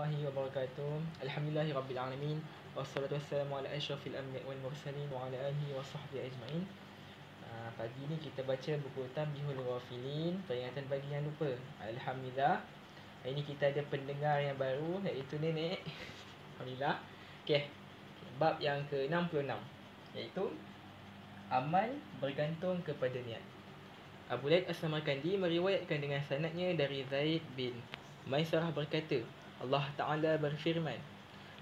warahmatullahi wabarakatuh. Alhamdulillahirabbil alamin. Wassalatu wassalamu ala asyrafil anbiya'i wal mursalin wa ala alihi wa sahbihi ajma'in. Pagi ni kita baca buku Tanbihul Ghafilin, peringatan bagi yang lupa. Alhamdulillah. Hari ni kita ada pendengar yang baru, iaitu nenek. Alhamdulillah. Okey. Bab yang ke-66, iaitu amal bergantung kepada niat. Abu Laid As-Samarkandi meriwayatkan dengan sanadnya dari Zaid bin Maisarah berkata, Allah Ta'ala berfirman,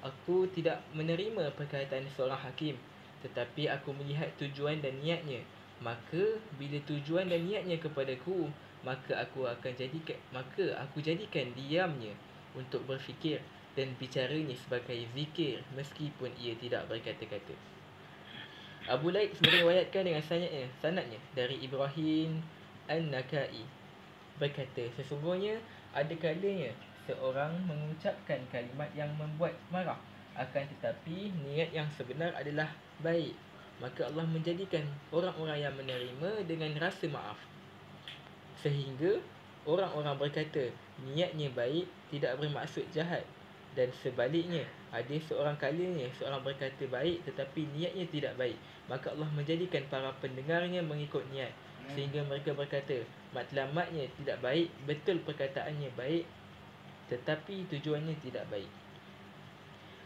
aku tidak menerima perkataan seorang hakim, tetapi aku melihat tujuan dan niatnya. Maka bila tujuan dan niatnya kepadaku, maka aku jadikan diamnya untuk berfikir dan bicaranya sebagai zikir meskipun ia tidak berkata-kata. Abu Laid meriwayatkan dengan sanadnya dari Ibrahim An-Nakai berkata, sesungguhnya ada kalanya seorang mengucapkan kalimat yang membuat marah, akan tetapi niat yang sebenar adalah baik, maka Allah menjadikan orang-orang yang menerima dengan rasa maaf. Sehingga orang-orang berkata niatnya baik, tidak bermaksud jahat. Dan sebaliknya, ada seorang kalanya seorang berkata baik tetapi niatnya tidak baik, maka Allah menjadikan para pendengarnya mengikut niat, sehingga mereka berkata matlamatnya tidak baik, betul perkataannya baik, tetapi tujuannya tidak baik.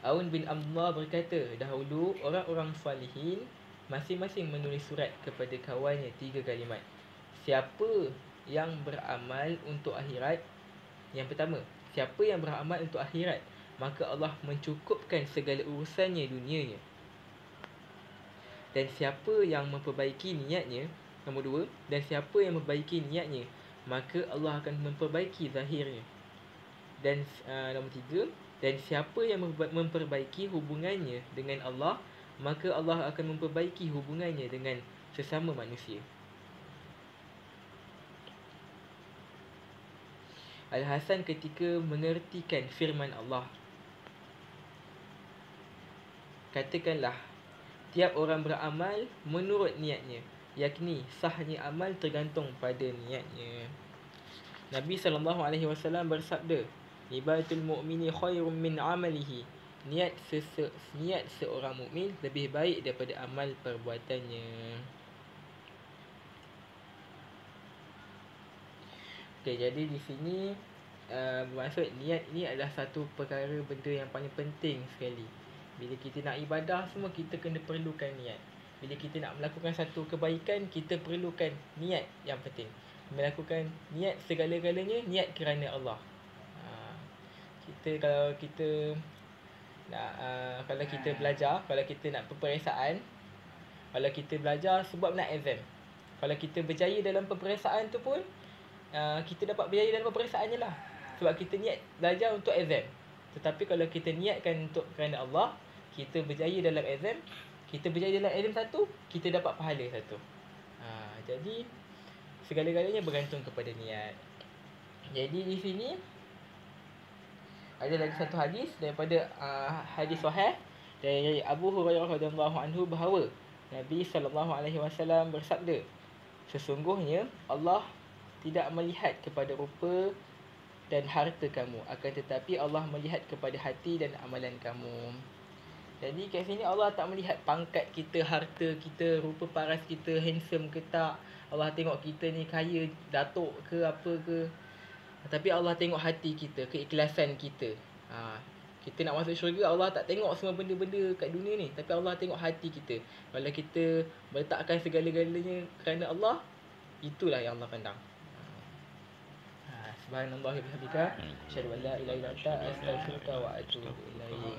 Aun bin Abdullah berkata, dahulu orang-orang salihin masing-masing menulis surat kepada kawannya 3 kalimat. Siapa yang beramal untuk akhirat, yang pertama, siapa yang beramal untuk akhirat, maka Allah mencukupkan segala urusannya dunianya. Dan siapa yang memperbaiki niatnya, nombor 2, dan siapa yang memperbaiki niatnya, maka Allah akan memperbaiki zahirnya. Dan nombor 3, dan siapa yang memperbaiki hubungannya dengan Allah, maka Allah akan memperbaiki hubungannya dengan sesama manusia. Al-Hasan ketika mengertikan firman Allah, katakanlah, tiap orang beramal menurut niatnya, yakni sahnya amal tergantung pada niatnya. Nabi SAW bersabda, Ibatul mu'mini khairum min amalihi. Niat seorang mukmin lebih baik daripada amal perbuatannya. Okey, jadi di sini bermaksud niat ni adalah satu perkara benda yang paling penting sekali. Bila kita nak ibadah semua, kita kena perlukan niat. Bila kita nak melakukan satu kebaikan, kita perlukan niat yang penting. Melakukan niat segala-galanya, niat kerana Allah. Kalau kita belajar, kalau kita nak peperiksaan, kalau kita belajar sebab nak exam, kalau kita berjaya dalam peperiksaan tu pun, kita dapat berjaya dalam peperiksaan je lah, sebab kita niat belajar untuk exam. Tetapi kalau kita niatkan untuk kerana Allah, kita berjaya dalam exam, kita berjaya dalam exam satu, kita dapat pahala satu. Jadi segala-galanya bergantung kepada niat. Jadi di sini ada lagi satu hadis daripada hadis sahih dari Abu Hurairah radhiyallahu anhu bahawa Nabi SAW bersabda, sesungguhnya Allah tidak melihat kepada rupa dan harta kamu, akan tetapi Allah melihat kepada hati dan amalan kamu. Jadi kat sini Allah tak melihat pangkat kita, harta kita, rupa paras kita, handsome ke tak. Allah tengok kita ni kaya, datuk ke apa ke. Tapi Allah tengok hati kita, keikhlasan kita. Kita nak masuk syurga, Allah tak tengok semua benda-benda kat dunia ni, tapi Allah tengok hati kita. Kalau kita meletakkan segala-galanya kerana Allah, itulah yang Allah pandang. Subhanallah wa bihamdika, asyhadu an la ilaha illa anta, astaghfiruka wa atubu ilaik.